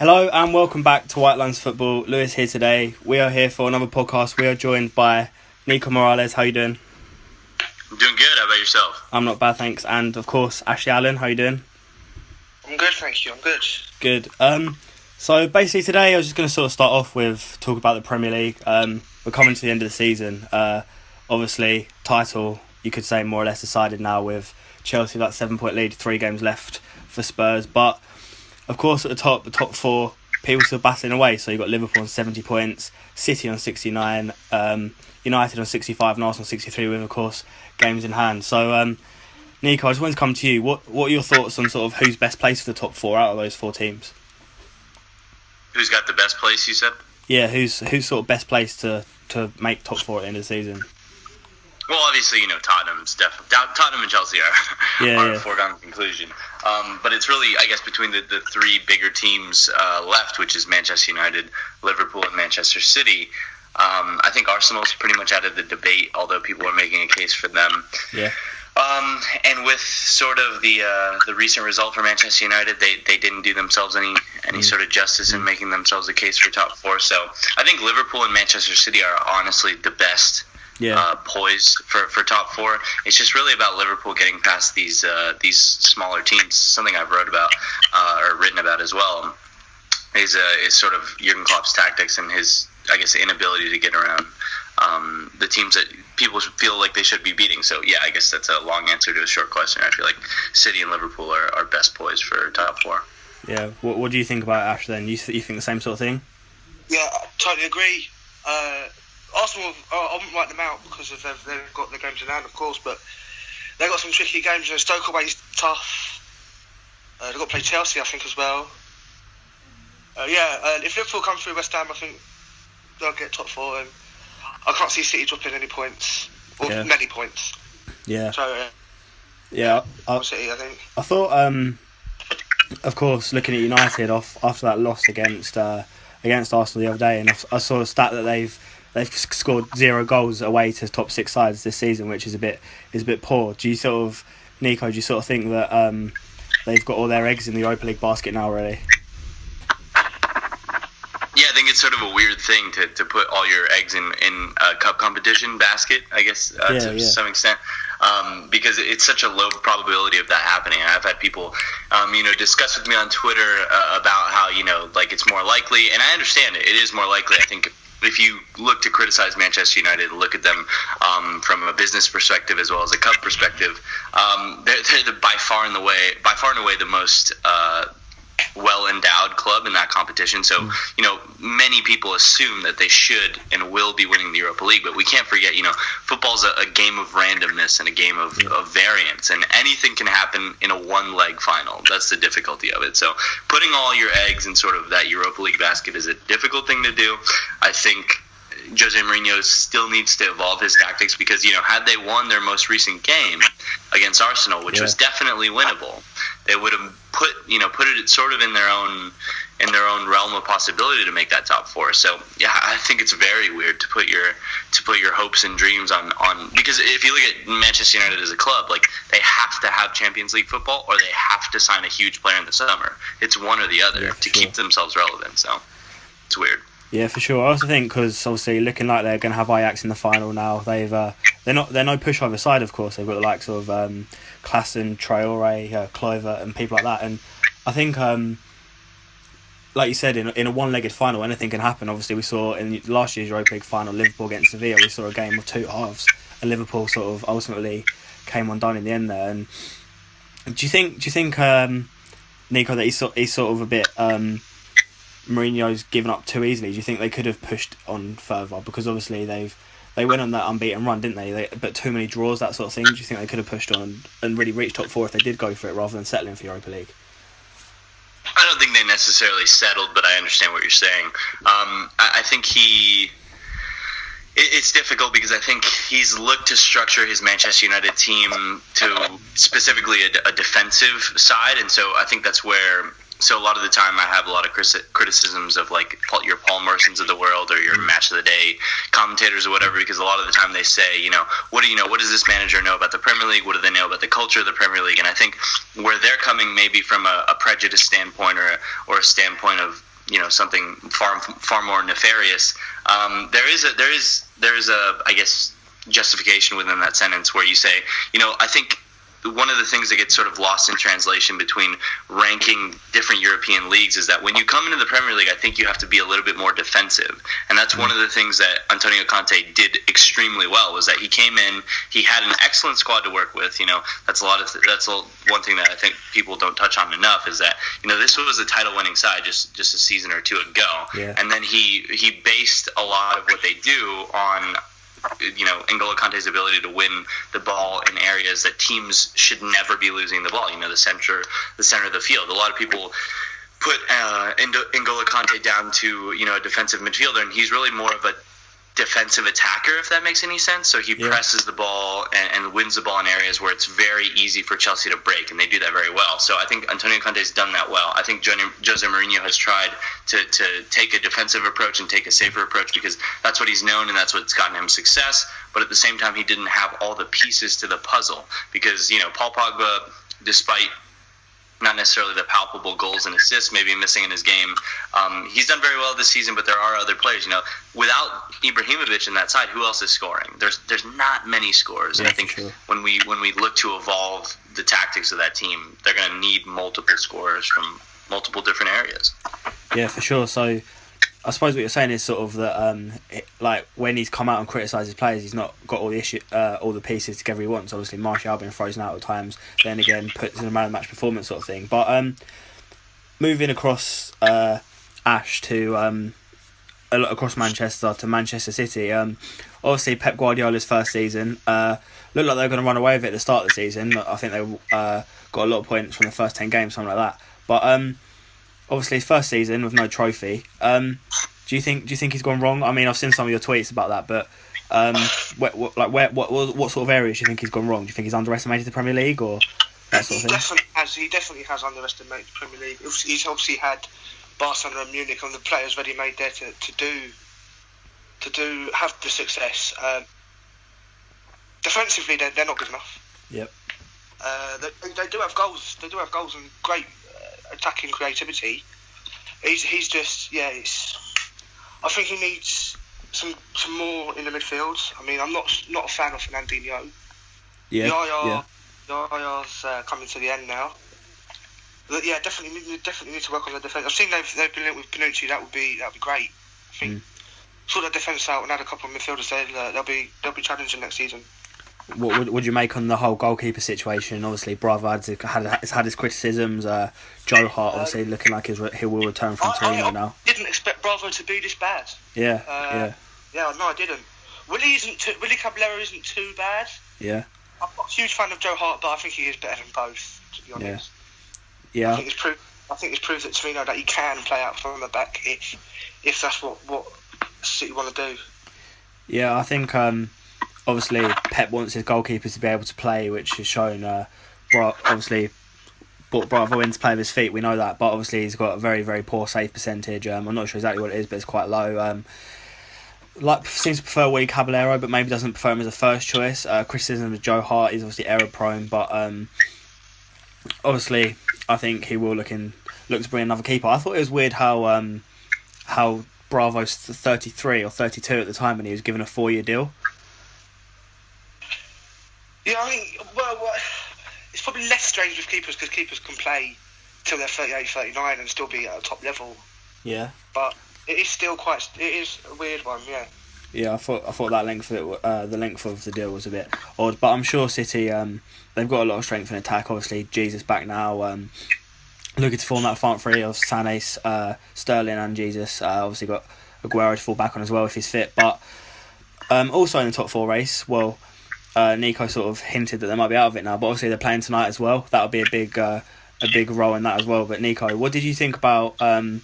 Hello and welcome back to White Lines Football. Lewis here today. We are here for another podcast. We are joined by Nicó Morales. How you doing? I'm doing good. How about yourself? I'm not bad, thanks. And of course, Ashley Allen. How you doing? I'm good, thank you. I'm good. Good. So basically today I was just going to sort of start off with talk about the Premier League. We're coming to the end of the season. Obviously, title you could say more or less decided now with Chelsea that 7-point lead, 3 games left for Spurs. But of course, at the top four, people still battling away. So you've got Liverpool on 70 points, City on 69, United on 65 and Arsenal on 63 with, of course, games in hand. So, Nicó, I just wanted to come to you. What are your thoughts on sort of who's best placed for the top 4 out of those 4 teams? Who's got the best place, you said? Yeah, who's sort of best placed to make top 4 at the end of the season? Well, obviously, Tottenham's definitely... Tottenham and Chelsea are a foregone conclusion. But it's really, I guess, between the 3 bigger teams left, which is Manchester United, Liverpool, and Manchester City. I think Arsenal's pretty much out of the debate, although people are making a case for them. Yeah. And with sort of the recent result for Manchester United, they didn't do themselves any sort of justice in making themselves a case for top 4. So I think Liverpool and Manchester City are honestly the best poised for top 4. It's just really about Liverpool getting past these smaller teams. Something I've wrote about or written about as well is sort of Jurgen Klopp's tactics and his, I guess, inability to get around the teams that people feel like they should be beating. So yeah, I guess that's a long answer to a short question. I feel like City and Liverpool are best poised for top 4. Yeah. What do you think about Ash then? You think the same sort of thing? Yeah, I totally agree. Arsenal, I wouldn't write them out because they've got their games in hand, of course, but they've got some tricky games. Stoke away's tough. They've got to play Chelsea, I think, as well. If Liverpool come through West Ham, I think they'll get top 4. And I can't see City dropping any points, or many points. Yeah. So, City, I think. I thought, of course, looking at United after that loss against Arsenal the other day, and I saw a stat that they've scored 0 goals away to top 6 sides this season, which is a bit poor. Do you sort of, Nicó, think that they've got all their eggs in the Europa League basket now, really? Yeah, I think it's sort of a weird thing to put all your eggs in a cup competition basket, I guess, to some extent, because it's such a low probability of that happening. I've had people, discuss with me on Twitter about how, it's more likely, and I understand it. It is more likely. I think if you look to criticize Manchester United, look at them from a business perspective as well as a cup perspective, they're by far and away the most well-endowed club in that competition. So, many people assume that they should and will be winning the Europa League, but we can't forget, football's a game of randomness and a game of variance, and anything can happen in a one-leg final. That's the difficulty of it. So putting all your eggs in sort of that Europa League basket is a difficult thing to do. I think Jose Mourinho still needs to evolve his tactics because, had they won their most recent game against Arsenal, which was definitely winnable, they would have put it sort of in their own realm of possibility to make that top 4. So yeah, I think it's very weird to put your hopes and dreams on because if you look at Manchester United as a club, like they have to have Champions League football or they have to sign a huge player in the summer. It's one or the other to keep themselves relevant. So it's weird. Yeah, for sure. I also think because obviously looking like they're going to have Ajax in the final now, they're no push either side. Of course, they've got the likes of Klaassen, Traore, Kluivert, and people like that. And I think, like you said, in a one-legged final, anything can happen. Obviously, we saw in last year's Europa League final, Liverpool against Sevilla, we saw a game of 2 halves, and Liverpool sort of ultimately came undone in the end there. And do you think, Nicó, that he's sort of a bit Mourinho's given up too easily? Do you think they could have pushed on further? Because obviously they went on that unbeaten run, didn't they? But too many draws, that sort of thing. Do you think they could have pushed on and really reached top 4 if they did go for it rather than settling for Europa League? I don't think they necessarily settled, but I understand what you're saying. I think it's difficult because I think he's looked to structure his Manchester United team to specifically a defensive side, and so I think that's where. So a lot of the time I have a lot of criticisms of like your Paul Mersons of the world or your match of the day commentators or whatever, because a lot of the time they say, what does this manager know about the Premier League? What do they know about the culture of the Premier League? And I think where they're coming maybe from a prejudice standpoint or a standpoint of something far more nefarious. There is a I guess justification within that sentence where you say, I think one of the things that gets sort of lost in translation between ranking different European leagues is that when you come into the Premier League, I think you have to be a little bit more defensive. And that's one of the things that Antonio Conte did extremely well, was that he came in, he had an excellent squad to work with. That's one thing that I think people don't touch on enough, is that, this was a title-winning side just a season or two ago. Yeah. And then he based a lot of what they do on N'Golo Kante's ability to win the ball in areas that teams should never be losing the ball. The center of the field. A lot of people put N'Golo Kante down to a defensive midfielder, and he's really more of a defensive attacker, if that makes any sense. So he presses the ball and wins the ball in areas where it's very easy for Chelsea to break, and they do that very well. So I think Antonio Conte's done that well. I think Jose Mourinho has tried to take a defensive approach and take a safer approach, because that's what he's known and that's what's gotten him success. But at the same time, he didn't have all the pieces to the puzzle, because Paul Pogba, despite not necessarily the palpable goals and assists maybe missing in his game, he's done very well this season, but there are other players. Without Ibrahimovic in that side, who else is scoring? There's not many scorers. And I think when we look to evolve the tactics of that team, they're going to need multiple scorers from multiple different areas. Yeah, for sure. So I suppose what you're saying is sort of that, when he's come out and criticised his players, he's not got all the pieces together he wants. Obviously, Martial being frozen out at times, then again puts in a man of the match performance sort of thing. But moving across Ash to across Manchester to Manchester City. Obviously, Pep Guardiola's first season looked like they were going to run away with it at the start of the season. I think they got a lot of points from the first 10 games, something like that. But obviously, his first season with no trophy. Do you think he's gone wrong? I mean, I've seen some of your tweets about that, but what sort of areas do you think he's gone wrong? Do you think he's underestimated the Premier League, or that sort of thing? He definitely has underestimated the Premier League. He's obviously had Barcelona and Munich and the players ready made there to have the success. Defensively, they're not good enough. Yep. They do have goals. They do have goals and great attacking creativity. He's just I think he needs some more in the midfield. I mean, I'm not a fan of Fernandinho. Yaya's coming to the end now. But definitely need to work on the defence. I've seen they've been linked with Panucci. That would be great. I think sort that defence out and add a couple of midfielders there. They'll be challenging next season. What would you make on the whole goalkeeper situation? Obviously, Bravo has had his criticisms. Joe Hart obviously looking like he will return from Torino now. I didn't expect Bravo to be this bad. Yeah. No, I didn't. Willy Caballero isn't too bad. Yeah. I'm not a huge fan of Joe Hart, but I think he is better than both, to be honest. Yeah. I think it's proved at Torino that he can play out from the back if that's what City want to do. Yeah, I think obviously Pep wants his goalkeepers to be able to play, which is shown. Obviously, brought Bravo in to play with his feet. We know that, but obviously he's got a very, very poor save percentage. I'm not sure exactly what it is, but it's quite low. Seems to prefer Willy Caballero, but maybe doesn't prefer him as a first choice. Criticism of Joe Hart is obviously error prone, but obviously I think he will look to bring another keeper. I thought it was weird how Bravo's 33 or 32 at the time, and he was given a 4-year deal. Yeah, I mean, well, it's probably less strange with keepers because keepers can play till they're 38, 39 and still be at a top level. Yeah. But it is still it is a weird one, yeah. Yeah, I thought that length of the deal was a bit odd, but I'm sure City they've got a lot of strength in attack. Obviously, Jesus back now, looking to form that front three of Sané, Sterling, and Jesus. Obviously got Aguero to fall back on as well if he's fit. But also in the top 4 race, well, Nicó sort of hinted that they might be out of it now, but obviously they're playing tonight as well. That'll be a big role in that as well. But Nicó, what did you think about the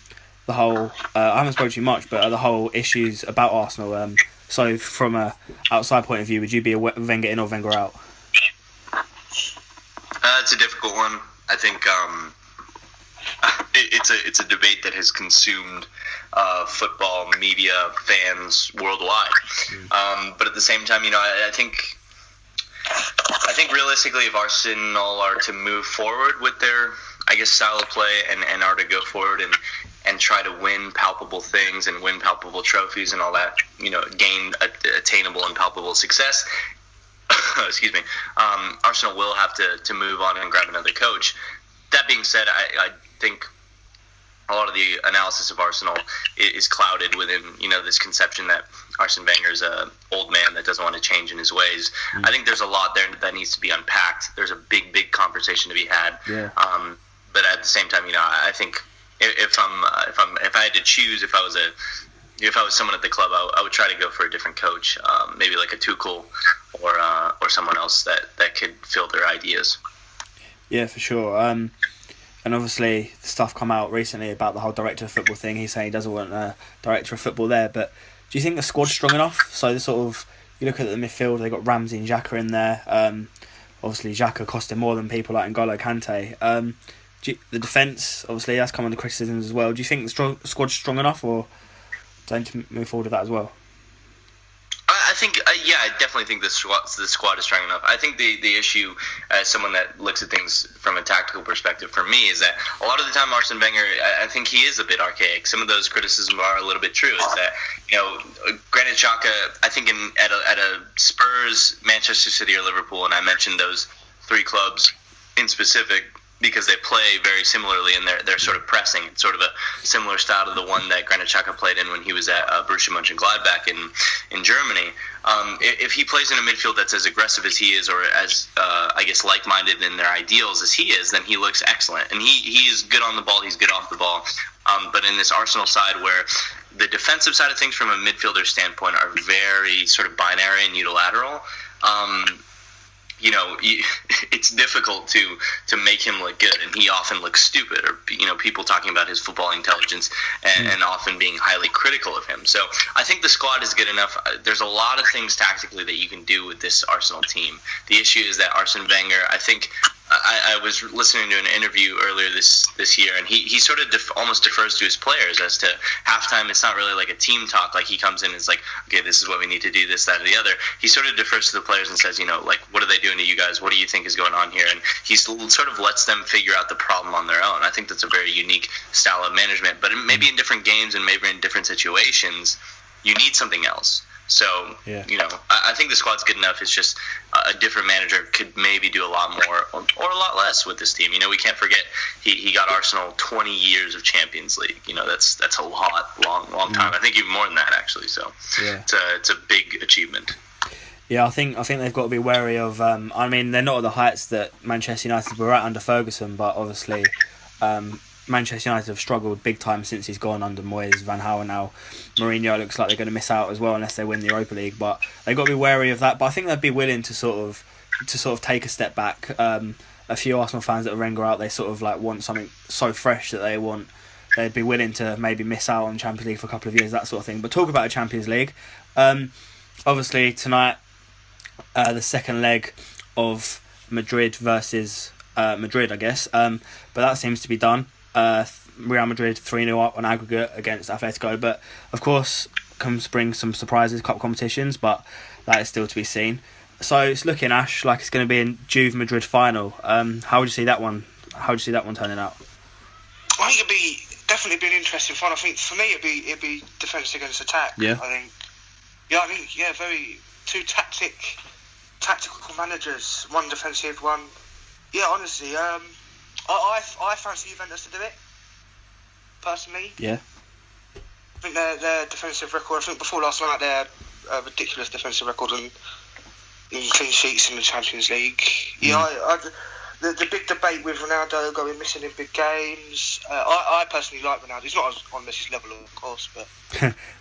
whole? I haven't spoken to you much, but the whole issues about Arsenal. So from a outside point of view, would you be a Wenger in or Wenger out? It's a difficult one. I think it's a debate that has consumed football media, fans worldwide. But at the same time, I think realistically, if Arsenal are to move forward with their, I guess, style of play and are to go forward and try to win palpable things and win palpable trophies and all that, gain attainable and palpable success, excuse me, Arsenal will have to move on and grab another coach. That being said, I think a lot of the analysis of Arsenal is clouded within, this conception that Arsene Wenger is an old man that doesn't want to change in his ways. I think there's a lot there that needs to be unpacked. There's a big conversation to be had. Yeah. But at the same time, I think if I had to choose, if I was someone at the club, I would try to go for a different coach, maybe like a Tuchel or someone else that could fill their ideas. Yeah, for sure. And obviously, the stuff come out recently about the whole director of football thing. He's saying he doesn't want a director of football there. But do you think the squad's strong enough? So you look at the midfield, they got Ramsey and Xhaka in there. Obviously, Xhaka costing more than people like N'Golo Kante. The defence, obviously, that's come under criticisms as well. Do you think the squad's strong enough, or don't you move forward with that as well? I think, I definitely think the squad is strong enough. I think the issue, as someone that looks at things from a tactical perspective, for me, is that a lot of the time Arsene Wenger, I think he is a bit archaic. Some of those criticisms are a little bit true. Is that Granit Xhaka, I think at a Spurs, Manchester City, or Liverpool, and I mentioned those three clubs in specific, because they play very similarly and they're sort of pressing. It's sort of a similar style to the one that Granit Xhaka played in when he was at Borussia Mönchengladbach in Germany. If he plays in a midfield that's as aggressive as he is, or as like-minded in their ideals as he is, then he looks excellent. And he is good on the ball, he's good off the ball. But in this Arsenal side, where the defensive side of things from a midfielder standpoint are very sort of binary and unilateral, it's difficult to make him look good, and he often looks stupid, or people talking about his football intelligence and often being highly critical of him. So I think the squad is good enough. There's a lot of things tactically that you can do with this Arsenal team. The issue is that Arsene Wenger, I think, I was listening to an interview earlier this year, and he sort of almost defers to his players as to halftime. It's not really like a team talk. Like, he comes in and is like, okay, this is what we need to do, this, that, or the other. He sort of defers to the players and says, what are they doing to you guys? What do you think is going on here? And he sort of lets them figure out the problem on their own. I think that's a very unique style of management. But maybe in different games and maybe in different situations, you need something else. So, I think the squad's good enough. It's just a different manager could maybe do a lot more or a lot less with this team. We can't forget he got Arsenal 20 years of Champions League. That's a long time. I think even more than that, actually. So it's a big achievement. Yeah, I think they've got to be wary of. They're not at the heights that Manchester United were at under Ferguson, but obviously, Manchester United have struggled big time since he's gone under Moyes, Van Gaal now. Mourinho looks like they're going to miss out as well unless they win the Europa League. But they've got to be wary of that. But I think they'd be willing to sort of take a step back. A few Arsenal fans that are Wenger out, they sort of like want something so fresh that they'd be willing to maybe miss out on Champions League for a couple of years, that sort of thing. But talk about a Champions League. Obviously tonight, the second leg of Madrid versus Madrid, I guess. But that seems to be done. Real Madrid 3-0 up on aggregate against Atletico, but of course can bring some surprises, cup competitions, but that is still to be seen. So it's looking, Ash, like it's going to be a Juve Madrid final. How would you see that one? How would you see that one turning out? I think it'd definitely be an interesting final. I think for me it'd be defence against attack. Yeah. Very two tactical managers, one defensive, one. Yeah, honestly, I fancy Juventus to do it, personally. Yeah. I think their defensive record, I think before last night, they're a ridiculous defensive record in clean sheets in the Champions League. Yeah, the big debate with Ronaldo going missing in big games, I personally like Ronaldo. He's not on this level, of course, but...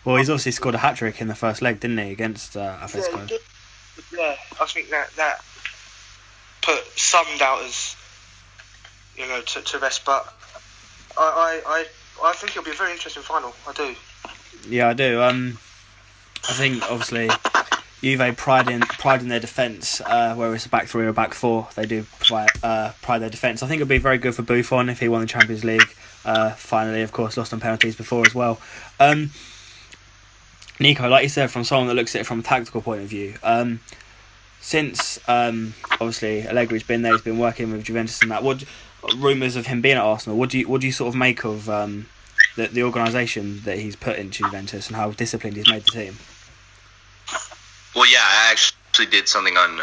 Well, he's obviously scored a hat-trick in the first leg, didn't he, against Atletico? Yeah, I think that put some doubters to rest, but I think it'll be a very interesting final. I do. Yeah, I do. I think obviously Juve pride in their defence, whether it's a back three or a back four, they do pride their defence. I think it'd be very good for Buffon if he won the Champions League. Finally, of course, lost on penalties before as well. Nicó, like you said, from someone that looks at it from a tactical point of view, since obviously Allegri's been there, he's been working with Juventus and that. What rumours of him being at Arsenal? What do you sort of make of the organisation that he's put into Juventus and how disciplined he's made the team. Well, yeah, I actually did something on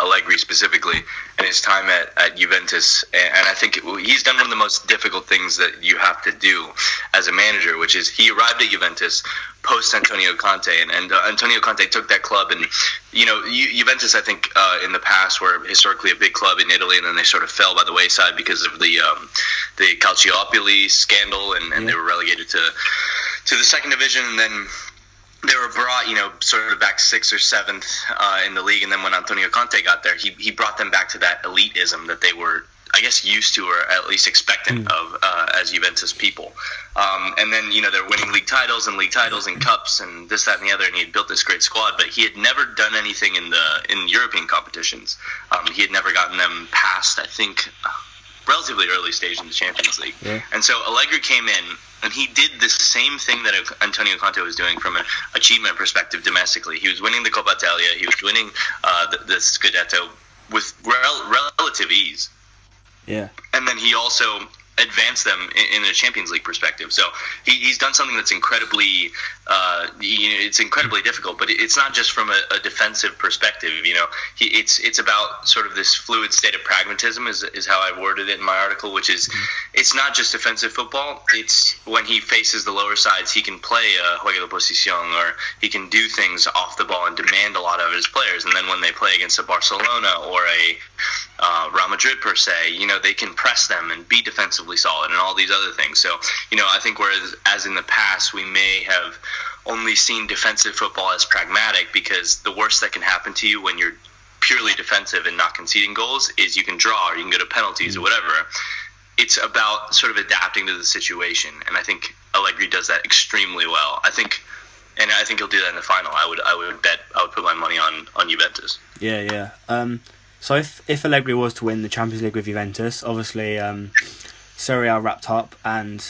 Allegri specifically and his time at Juventus, and I think he's done one of the most difficult things that you have to do as a manager, which is he arrived at Juventus post Antonio Conte, and Antonio Conte took that club, and Juventus, I think in the past were historically a big club in Italy, and then they sort of fell by the wayside because of the Calciopoli scandal, and they were relegated to the second division, and then they were brought, sort of back 6th or 7th in the league, and then when Antonio Conte got there, he brought them back to that elitism that they were, I guess, used to, or at least expectant of as Juventus people. And then, they're winning league titles and cups and this, that, and the other, and he had built this great squad, but he had never done anything in European competitions. He had never gotten them past, I think, relatively early stage in the Champions League. Yeah. And so Allegri came in, and he did the same thing that Antonio Conte was doing from an achievement perspective domestically. He was winning the Coppa Italia. He was winning the Scudetto with relative ease. Yeah. And then he also advanced them in a Champions League perspective. So he's done something that's incredibly it's incredibly difficult, but it's not just from a defensive perspective. It's about sort of this fluid state of pragmatism is how I worded it in my article, which is it's not just defensive football. It's when he faces the lower sides, he can play a juego de posición, or he can do things off the ball and demand a lot of his players. And then when they play against a Barcelona or a Real Madrid per se, they can press them and be defensively solid and all these other things. So, I think whereas as in the past we may have only seen defensive football as pragmatic, because the worst that can happen to you when you're purely defensive and not conceding goals is you can draw or you can go to penalties or whatever. It's about sort of adapting to the situation, and I think Allegri does that extremely well. I think he'll do that in the final. I would put my money on Juventus. Yeah. So if Allegri was to win the Champions League with Juventus, obviously Serie A wrapped up, and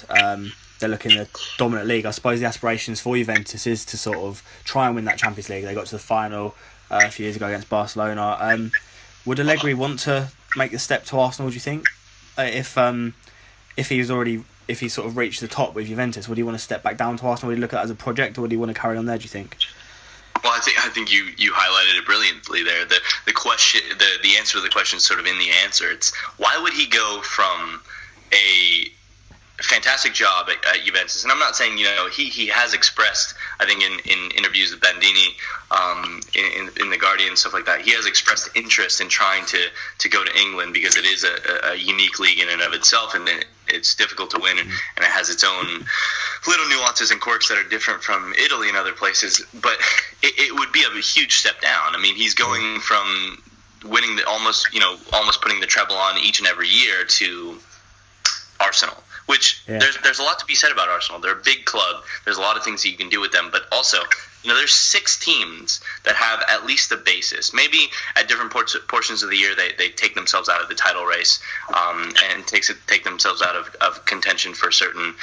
they're looking at a dominant league. I suppose the aspirations for Juventus is to sort of try and win that Champions League. They got to the final a few years ago against Barcelona. Would Allegri want to make the step to Arsenal, do you think? If he sort of reached the top with Juventus, would he want to step back down to Arsenal? Would he look at it as a project, or would he want to carry on there, do you think? Well, I think you highlighted it brilliantly there. The question, the answer to the question is sort of in the answer. It's why would he go from a fantastic job at Juventus? And I'm not saying he has expressed, I think in interviews with Bandini, in the Guardian and stuff like that, he has expressed interest in trying to go to England, because it is a unique league in and of itself, and it's difficult to win, and it has its own little nuances and quirks that are different from Italy and other places. But it would be a huge step down. I mean, he's going from winning almost putting the treble on each and every year to Arsenal, which there's a lot to be said about Arsenal. They're a big club. There's a lot of things that you can do with them, but also there's 6 teams that have at least the basis. Maybe at different portions of the year they take themselves out of the title race and take themselves out of contention for certain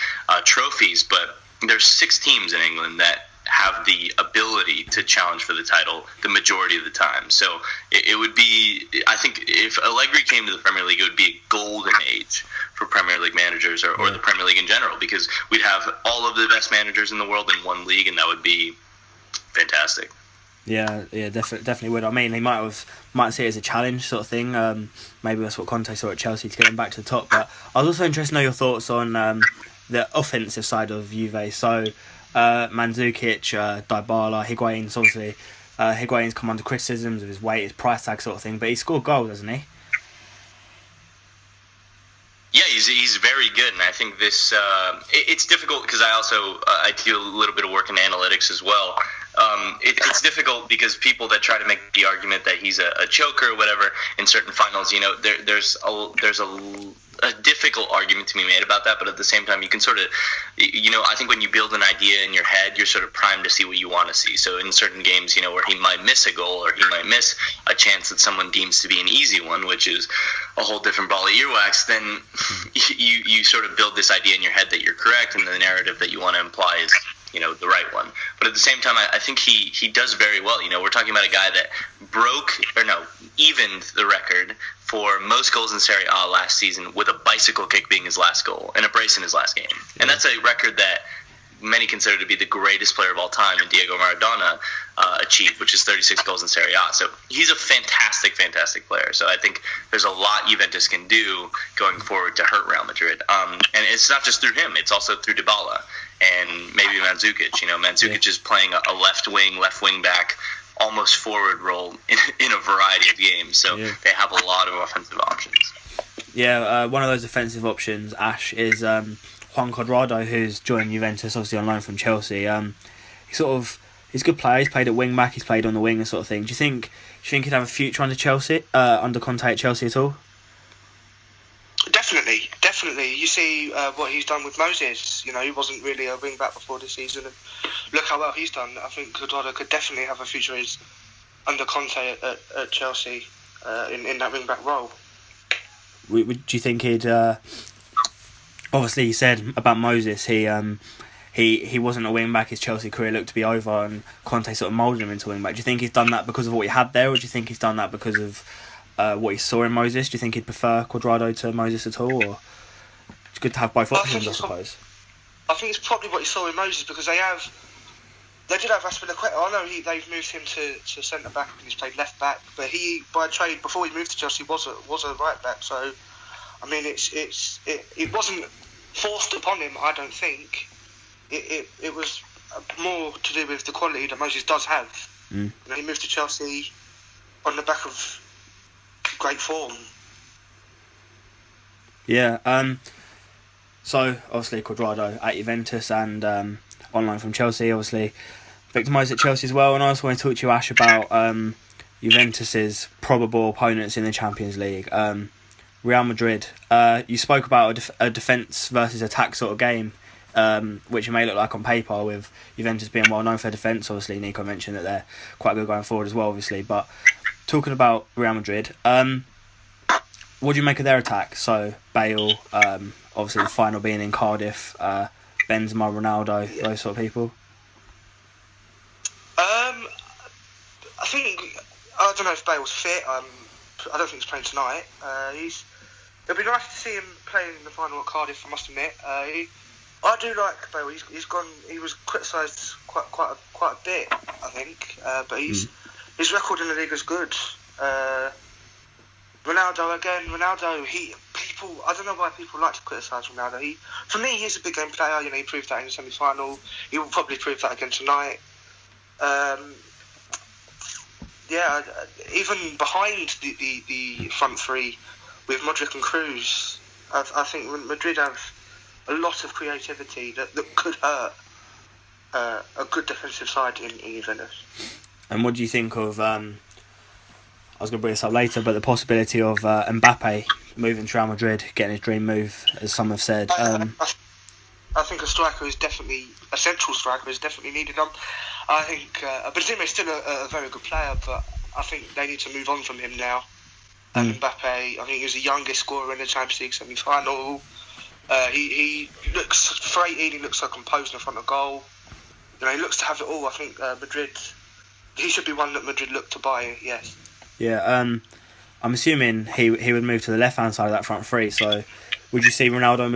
trophies, but there's 6 teams in England that have the ability to challenge for the title the majority of the time. So it would be, I think, if Allegri came to the Premier League, it would be a golden age for Premier League managers or the Premier League in general, because we'd have all of the best managers in the world in one league, and that would be fantastic. Yeah, definitely would. I mean, he might see it as a challenge sort of thing. Maybe that's what Conte saw at Chelsea to get him back to the top. But I was also interested to know your thoughts on the offensive side of Juve. So Mandzukic, Dybala, Higuain's obviously. Higuain's come under criticisms of his weight, his price tag sort of thing, but he scored goals, hasn't he? Yeah, he's very good, and I think this it's difficult because I do a little bit of work in analytics as well. It's difficult because people that try to make the argument that he's a choker or whatever in certain finals, there's a difficult argument to be made about that, but at the same time, you can sort of, I think when you build an idea in your head, you're sort of primed to see what you want to see. So in certain games, where he might miss a goal or he might miss a chance that someone deems to be an easy one, which is a whole different ball of earwax, then you sort of build this idea in your head that you're correct, and the narrative that you want to imply is the right one. But at the same time, I think he does very well. You know, we're talking about a guy that evened the record for most goals in Serie A last season, with a bicycle kick being his last goal and a brace in his last game. Yeah. And that's a record that many consider to be the greatest player of all time, and Diego Maradona achieved, which is 36 goals in Serie A. So he's a fantastic, fantastic player. So I think there's a lot Juventus can do going forward to hurt Real Madrid. And it's not just through him; it's also through Dybala and maybe Mandzukic. You know, Mandzukic is playing a left wing back, almost forward role in a variety of games. So they have a lot of offensive options. Yeah, one of those offensive options, Ash, is Juan Cuadrado, who's joined Juventus, obviously on loan from Chelsea. He's a good player. He's played at wing back. He's played on the wing and sort of thing. Do you think he'd have a future under Chelsea, under Conte at Chelsea at all? Definitely. You see what he's done with Moses. You know, he wasn't really a wing back before this season, and look how well he's done. I think Cuadrado could definitely have a future under Conte at Chelsea in that wing back role. Do you think he'd? Obviously, he said about Moses, he wasn't a wing back. His Chelsea career looked to be over, and Conte sort of moulded him into a wing back. Do you think he's done that because of what he had there, or do you think he's done that because of what he saw in Moses? Do you think he'd prefer Cuadrado to Moses at all, or it's good to have both options, I suppose? I think it's probably what he saw in Moses, because they did have Aspilicueta. I know they've moved him to centre back and he's played left back, but he, by trade, before he moved to Chelsea, was a right back. So I mean, it wasn't forced upon him. I don't think it was more to do with the quality that Moses does have. You know, he moved to Chelsea on the back of great form. Yeah. So obviously Cuadrado at Juventus and on loan from Chelsea. Obviously Victor Moses at Chelsea as well. And I also want to talk to you, Ash, about Juventus's probable opponents in the Champions League. Real Madrid. You spoke about a defence versus attack sort of game, which it may look like on paper, with Juventus being well known for defence. Obviously, Nicó mentioned that they're quite good going forward as well, obviously. But talking about Real Madrid, what do you make of their attack? So Bale, obviously the final being in Cardiff, Benzema, Ronaldo, those sort of people. I don't know if Bale's fit. I don't think he's playing tonight. It'd be nice to see him playing in the final at Cardiff, I must admit. I do like Bale. He was criticised quite a bit, I think. But his record in the league is good. Ronaldo again. I don't know why people like to criticise Ronaldo. For me, he's a big game player. You know, he proved that in the semi-final. He will probably prove that again tonight. Even behind the front three with Modric and Kroos, I think Madrid have a lot of creativity that could hurt a good defensive side in Juventus. And what do you think of, I was going to bring this up later, but the possibility of Mbappe moving to Real Madrid, getting his dream move, as some have said? I think a central striker is definitely needed. I think Benzema is still a very good player, but I think they need to move on from him now. And Mbappe, I think he was the youngest scorer in the Champions League semi-final. He looks freighted, he looks so composed in front of goal. You know, he looks to have it all. I think Madrid, he should be one that Madrid look to buy, yes. Yeah, I'm assuming he would move to the left-hand side of that front three, so would you see Ronaldo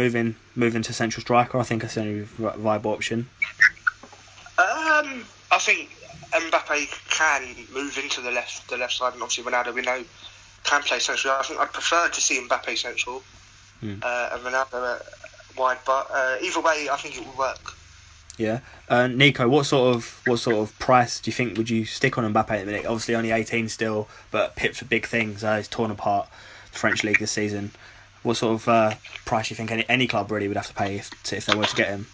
moving to central striker? I think that's the only viable option. I think Mbappe can move into the left side, and obviously Ronaldo, we know, can play central. I think I'd prefer to see Mbappe central and Ronaldo wide, but either way, I think it will work. Yeah, Nicó, what sort of price do you think would you stick on Mbappe at the minute? Obviously, only 18 still, but pipped for big things. He's torn apart the French league this season. What sort of price do you think any club really would have to pay if they were to get him?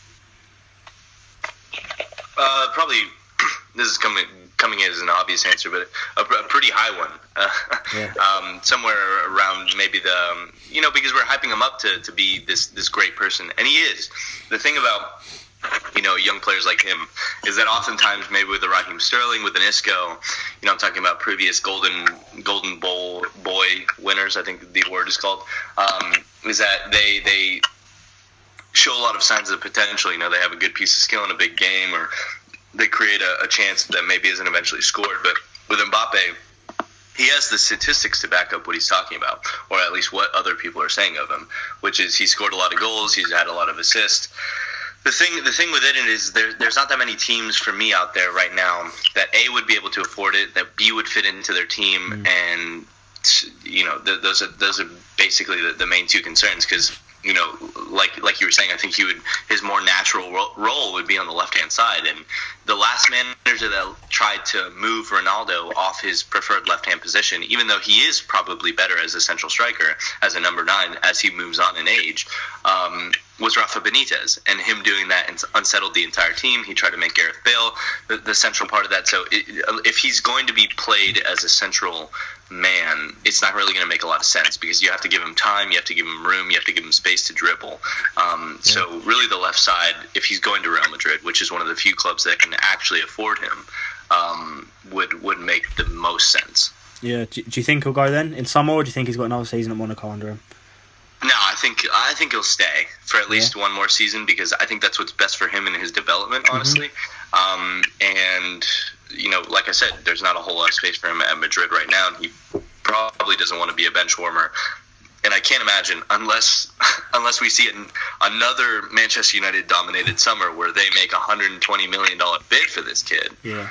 Probably. This is coming as an obvious answer, but a pretty high one. Somewhere around maybe because we're hyping him up to be this great person, and he is. The thing about young players like him is that oftentimes maybe with the Raheem Sterling, with an Isco, I'm talking about previous Golden Boy winners, I think the award is called, is that they show a lot of signs of potential. They have a good piece of skill in a big game, or they create a chance that maybe isn't eventually scored. But with Mbappe, he has the statistics to back up what he's talking about, or at least what other people are saying of him, which is he scored a lot of goals, he's had a lot of assists. The thing with it is there's not that many teams for me out there right now that A, would be able to afford it, that B, would fit into their team, and those are basically the main two concerns, because like you were saying, I think his more natural role would be on the left-hand side, and the last manager that tried to move Ronaldo off his preferred left-hand position, even though he is probably better as a central striker, as a number 9, as he moves on in age, was Rafa Benitez, and him doing that unsettled the entire team. He tried to make Gareth Bale the central part of that. So if he's going to be played as a central man, it's not really going to make a lot of sense, because you have to give him time, you have to give him room, you have to give him space to dribble. So really the left side, if he's going to Real Madrid, which is one of the few clubs that can actually afford him, would make the most sense. Yeah. Do you think he'll go then in summer, or do you think he's got another season at Monaco under him? No, I think he'll stay for at least one more season, because I think that's what's best for him in his development, honestly. And like I said, there's not a whole lot of space for him at Madrid right now, and he probably doesn't want to be a bench warmer. And I can't imagine, unless we see another Manchester United dominated summer where they make $120 million bid for this kid. Yeah.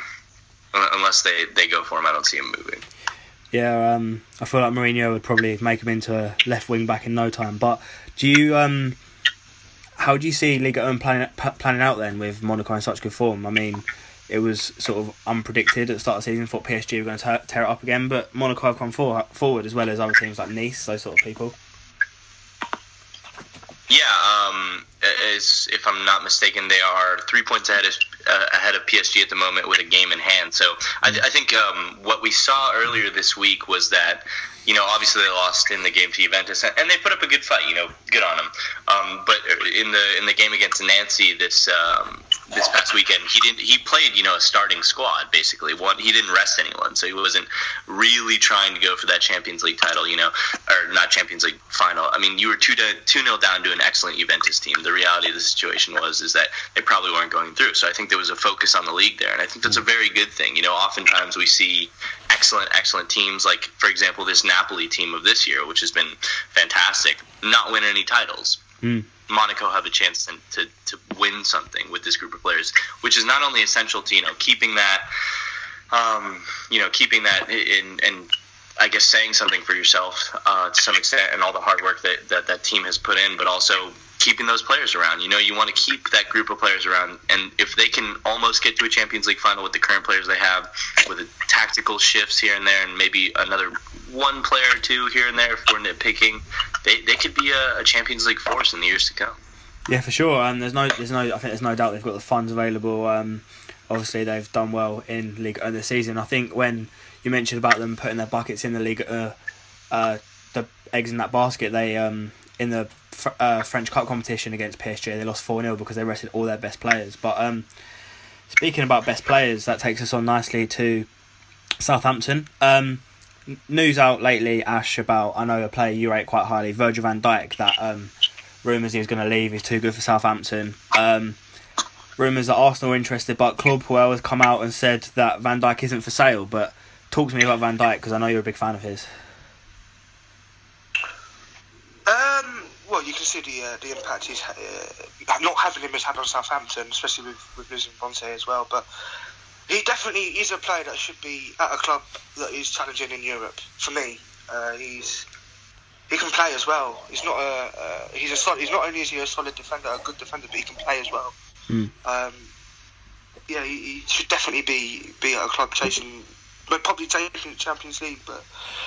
Unless they go for him, I don't see him moving. Yeah, I feel like Mourinho would probably make him into a left wing back in no time. But how do you see Ligue 1 planning out then with Monaco in such good form? I mean, it was sort of unpredicted at the start of the season. Thought PSG were going to tear it up again, but Monaco have come forward, as well as other teams like Nice, those sort of people. Yeah, if I'm not mistaken, they are 3 points ahead of PSG at the moment with a game in hand. So I think what we saw earlier this week was that, obviously they lost in the game to Juventus, and they put up a good fight. Good on them. But in the game against Nancy this past weekend, he played a starting squad basically. He didn't rest anyone, so he wasn't really trying to go for that Champions League title, or not Champions League final. I mean, you were 2-0 down to an excellent Juventus team. The reality of the situation is that they probably weren't going through. So I think there was a focus on the league there, and I think that's a very good thing. Oftentimes we see excellent teams, like, for example, this Napoli team of this year, which has been fantastic, not win any titles. Monaco have a chance to win something with this group of players, which is not only essential to keeping that in, and I guess saying something for yourself to some extent, and all the hard work that team has put in, but also keeping those players around. You want to keep that group of players around, and if they can almost get to a Champions League final with the current players they have, with the tactical shifts here and there, and maybe another one player or two here and there for nitpicking, they could be a Champions League force in the years to come. Yeah, for sure. And I think there's no doubt they've got the funds available. Obviously, they've done well in Ligue 1 this season. I think when you mentioned about them putting their buckets in the Ligue 1, the eggs in that basket, they in the French Cup competition against PSG, they lost 4-0 because they rested all their best players. But speaking about best players, that takes us on nicely to Southampton. News out lately, Ash, about, I know a player you rate quite highly, Virgil Van Dijk, that rumours he was going to leave, he's too good for Southampton. Rumours that Arsenal are interested, but Club Puel has come out and said that Van Dijk isn't for sale. But talk to me about Van Dijk, because I know you're a big fan of his. Well, you can see the impact he's not having him has had on Southampton, especially with losing Bonte as well. But he definitely is a player that should be at a club that is challenging in Europe. For me, he can play as well. He's not he's not only is he a solid defender, a good defender, but he can play as well. He should definitely be at a club chasing, probably taking the Champions League, but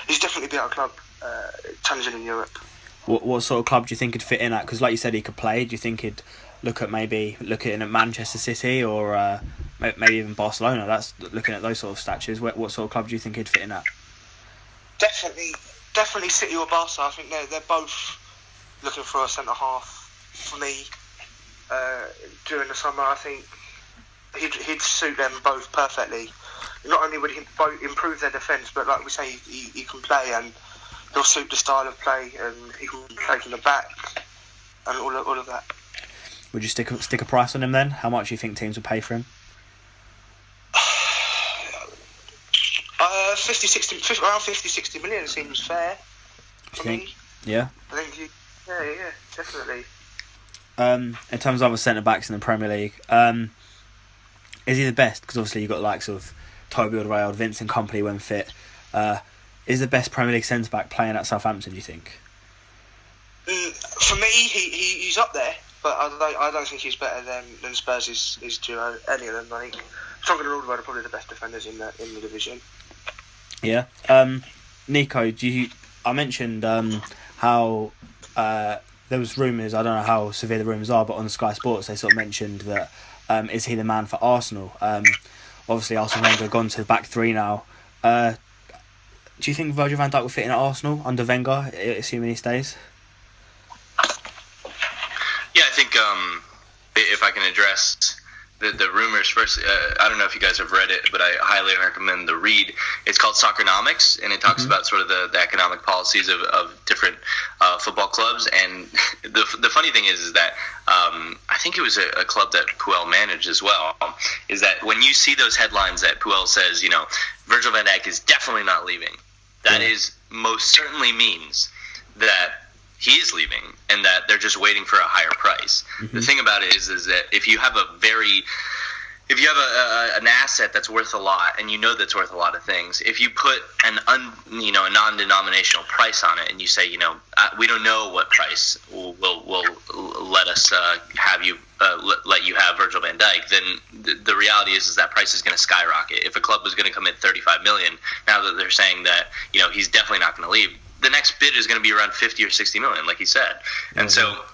he's definitely be at a club challenging in Europe. What sort of club do you think he'd fit in at? Because like you said, he could play. Do you think he'd look at Manchester City, or maybe even Barcelona? That's looking at those sort of statures. What sort of club do you think he'd fit in at? Definitely City or Barca. I think they're both looking for a centre half for me during the summer. I think he'd suit them both perfectly. Not only would he improve their defence, but like we say, he can play, and he'll suit the style of play, and he can play from the back, and all of that. Would you stick a price on him then? How much do you think teams would pay for him? around 50, 60 million seems fair for me. Yeah. I think yeah, definitely. In terms of other centre backs in the Premier League, is he the best? Because obviously you've got the likes of Toby Alderweireld, Vincent Kompany when fit. Is the best Premier League centre back playing at Southampton, do you think? For me, he's up there, but I don't think he's better than Spurs' duo. Any of them, I think. Stronger than Alderweireld are probably the best defenders in the division. Yeah. Nico, I mentioned how there was rumours, I don't know how severe the rumours are, but on Sky Sports they sort of mentioned that is he the man for Arsenal? Obviously Arsene Wenger gone to the back three now. Do you think Virgil van Dijk will fit in at Arsenal under Wenger, assuming he stays? Yeah, I think if I can address the rumors first, I don't know if you guys have read it, but I highly recommend the read. It's called Soccernomics, and it talks about sort of the economic policies of different football clubs. And the funny thing is that I think it was a club that Puel managed as well, is that when you see those headlines that Puel says, Virgil van Dijk is definitely not leaving, that is most certainly means that he is leaving and that they're just waiting for a higher price. Mm-hmm. The thing about it is that if you have an asset that's worth a lot, and that's worth a lot of things, if you put a non-denominational price on it, and you say, we don't know what price will let us let you have Virgil van Dijk, then the reality is that price is going to skyrocket. If a club was going to come in 35 million, now that they're saying that he's definitely not going to leave, the next bid is going to be around 50 or 60 million, like he said. And so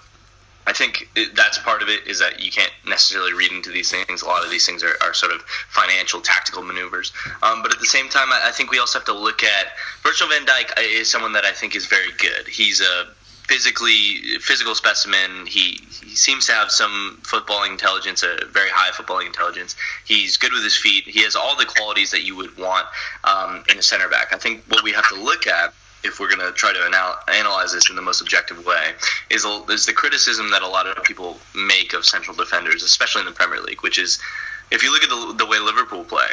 I think that's part of it, is that you can't necessarily read into these things. A lot of these things are sort of financial, tactical maneuvers. But at the same time, I think we also have to look at Virgil van Dijk is someone that I think is very good. He's a physical specimen. He seems to have some footballing intelligence, a very high footballing intelligence. He's good with his feet. He has all the qualities that you would want in a center back. I think what we have to look at, if we're going to try to analyze this in the most objective way, is the criticism that a lot of people make of central defenders, especially in the Premier League, which is, if you look at the way Liverpool play,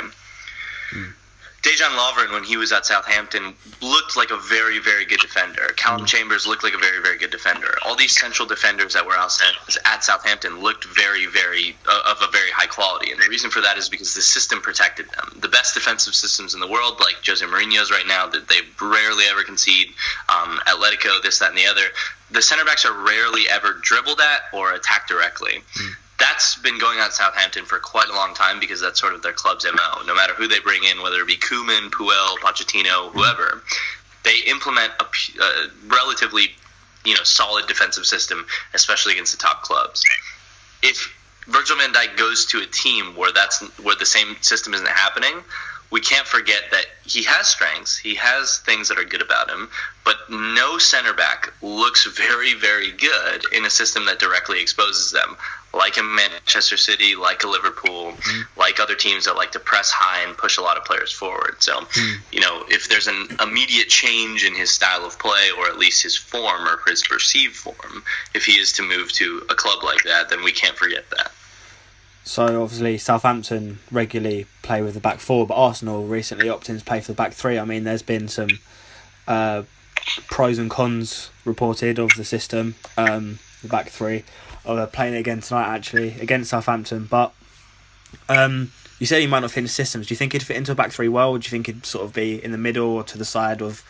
Dejan Lovren, when he was at Southampton, looked like a very, very good defender. Callum Chambers looked like a very, very good defender. All these central defenders that were at Southampton looked very, very of a very high quality, and the reason for that is because the system protected them. The best defensive systems in the world, like Jose Mourinho's right now, that they rarely ever concede. Atletico, this, that, and the other. The center backs are rarely ever dribbled at or attacked directly. That's been going on at Southampton for quite a long time, because that's sort of their club's MO. No matter who they bring in, whether it be Koeman, Puel, Pochettino, whoever, they implement a relatively solid defensive system, especially against the top clubs. If Virgil van Dijk goes to a team where the same system isn't happening, we can't forget that he has strengths, he has things that are good about him, but no center back looks very, very good in a system that directly exposes them, like in Manchester City, like a Liverpool, like other teams that like to press high and push a lot of players forward. So, if there's an immediate change in his style of play, or at least his form or his perceived form, if he is to move to a club like that, then we can't forget that. So obviously Southampton regularly play with the back four, but Arsenal recently opted to play for the back three. I mean, there's been some pros and cons reported of the system, the back three. They're playing it again tonight, actually, against Southampton. But you said he might not fit in the systems. Do you think he'd fit into a back three well, or do you think he'd sort of be in the middle or to the side of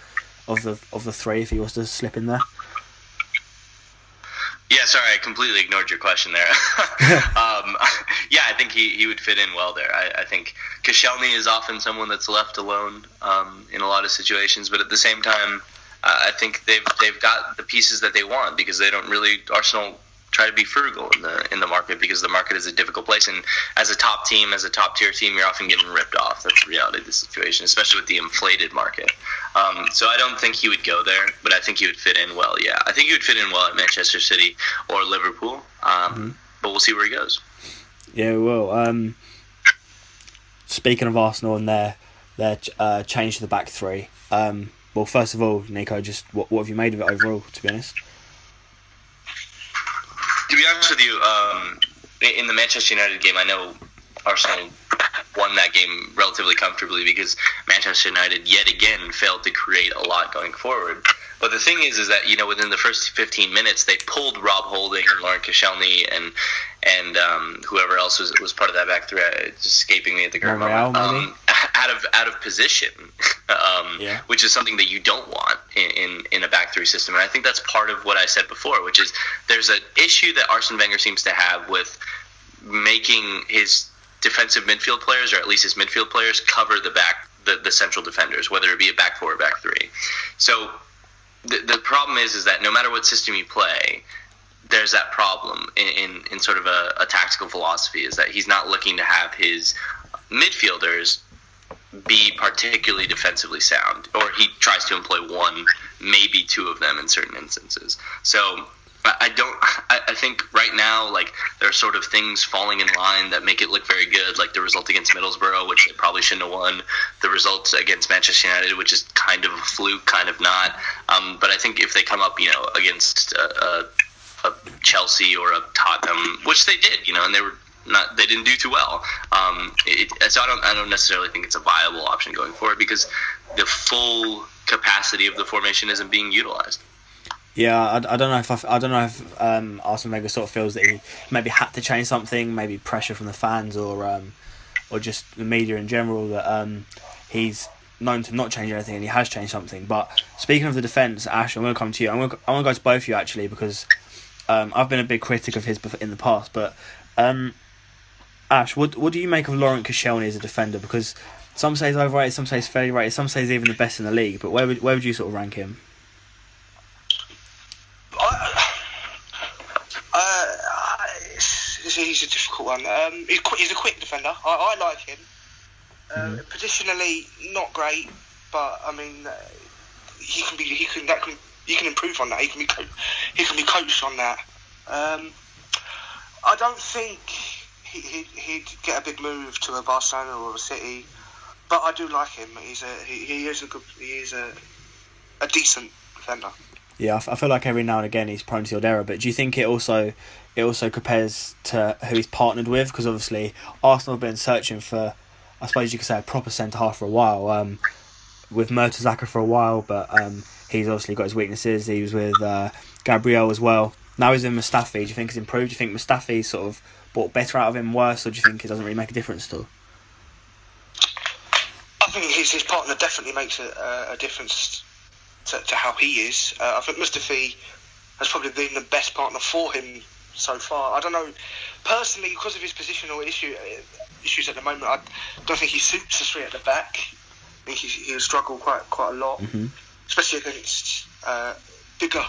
the three if he was to slip in there? Yeah, sorry, I completely ignored your question there. Yeah, I think he would fit in well there. I think Koscielny is often someone that's left alone in a lot of situations, but at the same time, I think they've got the pieces that they want, because they don't really, Arsenal try to be frugal in the market, because the market is a difficult place, and as a top team, as a top tier team, you're often getting ripped off. That's the reality of the situation, especially with the inflated market. So I don't think he would go there, but I think he would fit in well. Yeah, I think he would fit in well at Manchester City or Liverpool, but we'll see where he goes. Yeah, we will. Speaking of Arsenal and their change to the back three, well, first of all, Nico, just what have you made of it overall, to be honest? To be honest with you, in the Manchester United game, I know Arsenal won that game relatively comfortably because Manchester United yet again failed to create a lot going forward. But the thing is that, you know, within the first 15 minutes, they pulled Rob Holding and Laurent Koscielny and whoever else was part of that back three, just escaping me at the current moment, out of position, which is something that you don't want in a back three system. And I think that's part of what I said before, which is there's an issue that Arsene Wenger seems to have with making his defensive midfield players, or at least his midfield players, cover the central defenders, whether it be a back four or back three. So the problem is that no matter what system you play, there's that problem in sort of a tactical philosophy, is that he's not looking to have his midfielders be particularly defensively sound, or he tries to employ one, maybe two of them in certain instances. So I think right now, like, there are sort of things falling in line that make it look very good, like the result against Middlesbrough, which they probably shouldn't have won, the result against Manchester United, which is kind of a fluke, kind of not. But I think if they come up, you know, against a Chelsea or a Tottenham, which they did, you know, and they didn't do too well. So I don't necessarily think it's a viable option going forward, because the full capacity of the formation isn't being utilized. Yeah, I don't know if Arsene Wenger sort of feels that he maybe had to change something, maybe pressure from the fans or just the media in general, that he's known to not change anything, and he has changed something. But speaking of the defence, Ash, I'm going to come to you. I want to go to both of you actually, because I've been a big critic of his in the past. But Ash, what do you make of Laurent Koscielny as a defender? Because some say he's overrated, some say he's fairly rated, some say he's even the best in the league. But where would you sort of rank him? He's a difficult one. He's a quick defender. I like him. Positionally, not great, but I mean, he can improve on that. He can be coached on that. I don't think he'd get a big move to a Barcelona or a City, but I do like him. He is a decent defender. Yeah, I feel like every now and again he's prone to the odd error, but do you think it also compares to who he's partnered with? Because obviously Arsenal have been searching for, I suppose you could say, a proper centre-half for a while, with Mertesacker for a while, but he's obviously got his weaknesses. He was with Gabriel as well. Now he's with Mustafi. Do you think he's improved? Do you think Mustafi's sort of brought better out of him, worse, or do you think it doesn't really make a difference at all? I think his partner definitely makes a difference to how he is. I think Mustafi has probably been the best partner for him so far. I don't know, personally, because of his positional issues at the moment, I don't think he suits the three at the back. I think he'll struggle quite a lot, especially against bigger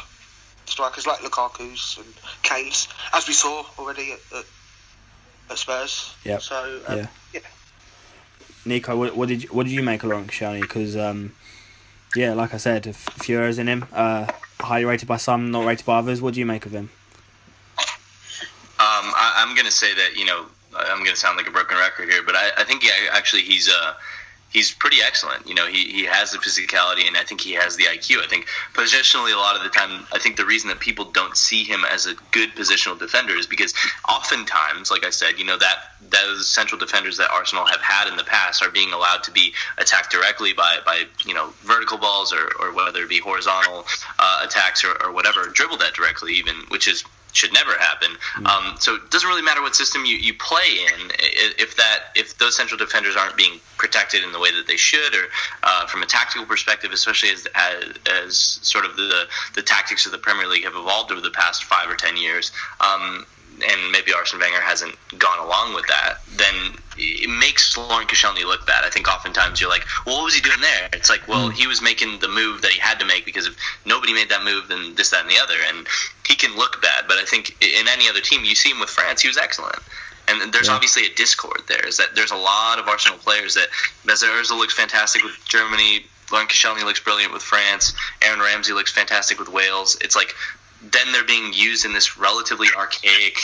strikers like Lukaku's and Kane's, as we saw already at Spurs. Yep. So yeah. Nicó, what did you make of Laurent Koscielny? Because like I said, a few errors in him. Highly rated by some, not rated by others. What do you make of him? I'm going to say that, you know, I'm going to sound like a broken record here, but I think actually he's pretty excellent. You know, he has the physicality, and I think he has the IQ. I think positionally, a lot of the time, I think the reason that people don't see him as a good positional defender is because oftentimes, like I said, you know, that those central defenders that Arsenal have had in the past are being allowed to be attacked directly by you know, vertical balls or whether it be horizontal attacks or whatever, dribbled at directly even, which should never happen. So it doesn't really matter what system you play in if those central defenders aren't being protected in the way that they should, or from a tactical perspective, especially as sort of the tactics of the Premier League have evolved over the past 5 or 10 years, and maybe Arsene Wenger hasn't gone along with that, then it makes Laurent Koscielny look bad. I think oftentimes you're like, well, what was he doing there? It's like, well, he was making the move that he had to make, because if nobody made that move, then this, that, and the other, and he can look bad. But I think in any other team, you see him with France, he was excellent. And there's obviously a discord there, is that there's a lot of Arsenal players that Mesut Ozil looks fantastic with Germany, Laurent Koscielny looks brilliant with France, Aaron Ramsey looks fantastic with Wales. It's like, then they're being used in this relatively archaic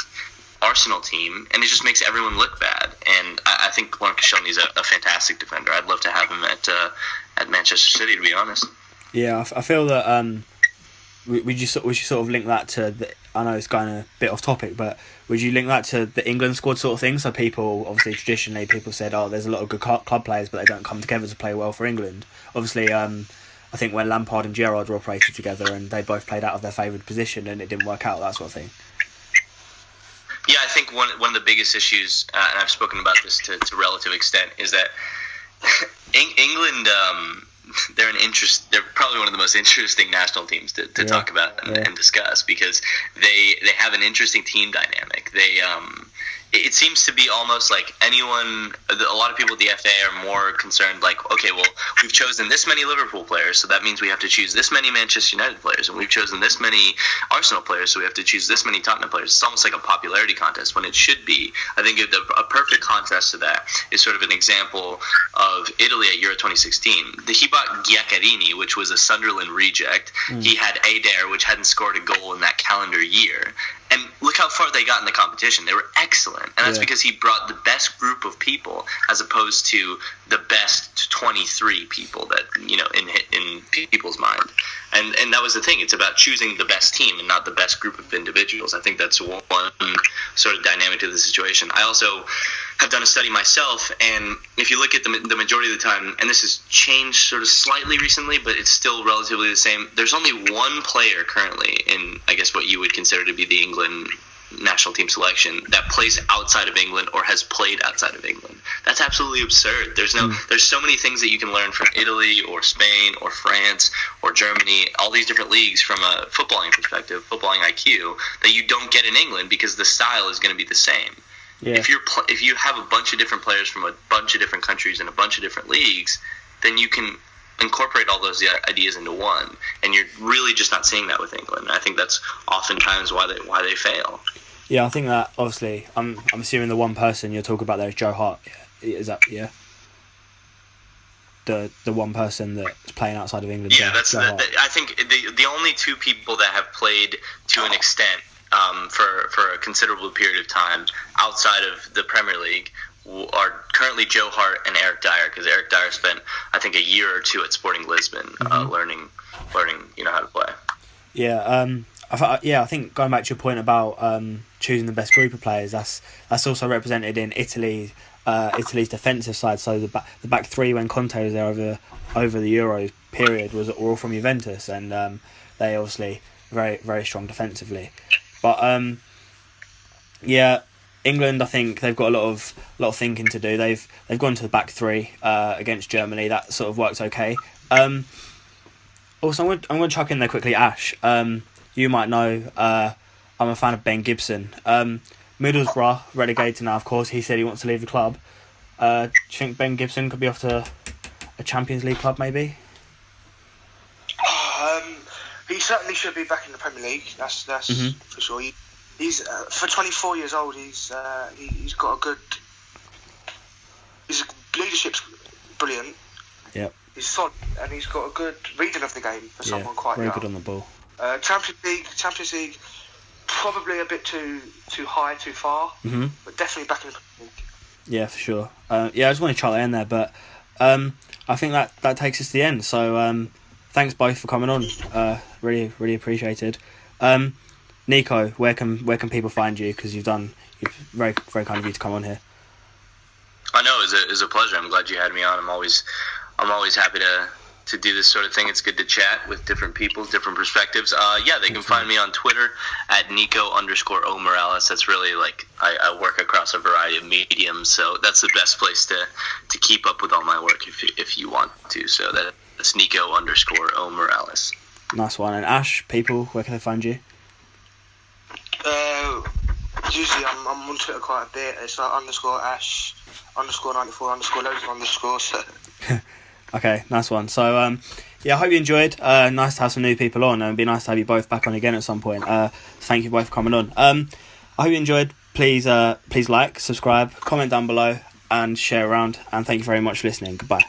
Arsenal team, and it just makes everyone look bad. And I think Laurent Koscielny is a fantastic defender. I'd love to have him at Manchester City, to be honest. Yeah, I feel that we should sort of link that to I know it's kind of a bit off topic, but would you link that to the England squad sort of thing? So people, obviously traditionally, people said, oh, there's a lot of good club players, but they don't come together to play well for England. Obviously, I think when Lampard and Gerrard were operating together and they both played out of their favoured position and it didn't work out, that sort of thing. Yeah, I think one of the biggest issues, and I've spoken about this to relative extent, is that England, they're probably one of the most interesting national teams to talk about and discuss, because they have an interesting team dynamic. It seems to be almost like a lot of people at the FA are more concerned, like, okay, well, we've chosen this many Liverpool players, so that means we have to choose this many Manchester United players, and we've chosen this many Arsenal players, so we have to choose this many Tottenham players. It's almost like a popularity contest, when it should be. I think a perfect contrast to that is sort of an example of Italy at Euro 2016. He bought Giaccherini, which was a Sunderland reject. He had Adair, which hadn't scored a goal in that calendar year. And look how far they got in the competition. They were excellent. And that's because he brought the best group of people as opposed to the best 23 people that, in people's mind. And that was the thing. It's about choosing the best team and not the best group of individuals. I think that's one sort of dynamic to the situation. I also have done a study myself, and if you look at the majority of the time, and this has changed sort of slightly recently, but it's still relatively the same, there's only one player currently in, I guess, what you would consider to be the England national team selection that plays outside of England or has played outside of England. That's absolutely absurd. There's so many things that you can learn from Italy or Spain or France or Germany, all these different leagues from a footballing perspective, footballing IQ, that you don't get in England because the style is going to be the same. Yeah. If you have a bunch of different players from a bunch of different countries and a bunch of different leagues, then you can incorporate all those ideas into one, and you're really just not seeing that with England. I think that's oftentimes why they fail. Yeah, I think that obviously I'm assuming the one person you're talking about there is Joe Hart. Is that the one person that's playing outside of England? Yeah, I think the only two people that have played to an extent for a considerable period of time outside of the Premier League are currently Joe Hart and Eric Dyer, because Eric Dyer spent, I think, a year or two at Sporting Lisbon learning how to play. Yeah, I think going back to your point about choosing the best group of players, that's also represented in Italy's defensive side. So the back three when Conte was there over the Euro period were all from Juventus, and they obviously very, very strong defensively. But England, I think they've got a lot of thinking to do. They've gone to the back three against Germany. That sort of worked okay. Also, I'm going to chuck in there quickly, Ash. You might know I'm a fan of Ben Gibson. Middlesbrough relegated now, of course. He said he wants to leave the club. Do you think Ben Gibson could be off to a Champions League club, maybe? He certainly should be back in the Premier League. That's for sure. He's for 24 years old. He's got a good. His leadership's brilliant. Yep. He's solid, and he's got a good reading of the game for someone quite young. Very good on the ball. Champions League, probably a bit too high, too far, but definitely back in the Premier League. Yeah, for sure. I just want to try that in there, but I think that takes us to the end. So thanks both for coming on. Really, really appreciated. Nicó, where can people find you? Because you've very, very kind of you to come on here. I know, it was a pleasure. I'm glad you had me on. I'm always happy to do this sort of thing. It's good to chat with different people, different perspectives. They can find me on Twitter at Nicó_O Morales. That's really like I work across a variety of mediums, so that's the best place to keep up with all my work if you want to. So that's Nicó_O Morales. Nice one. And Ash, people, where can they find you? Usually I'm on Twitter quite a bit. It's like _Ash _94 loads of underscores. So. Okay, nice one. So I hope you enjoyed. Nice to have some new people on, and it'd be nice to have you both back on again at some point. Thank you both for coming on. I hope you enjoyed. Please like, subscribe, comment down below, and share around. And thank you very much for listening. Goodbye.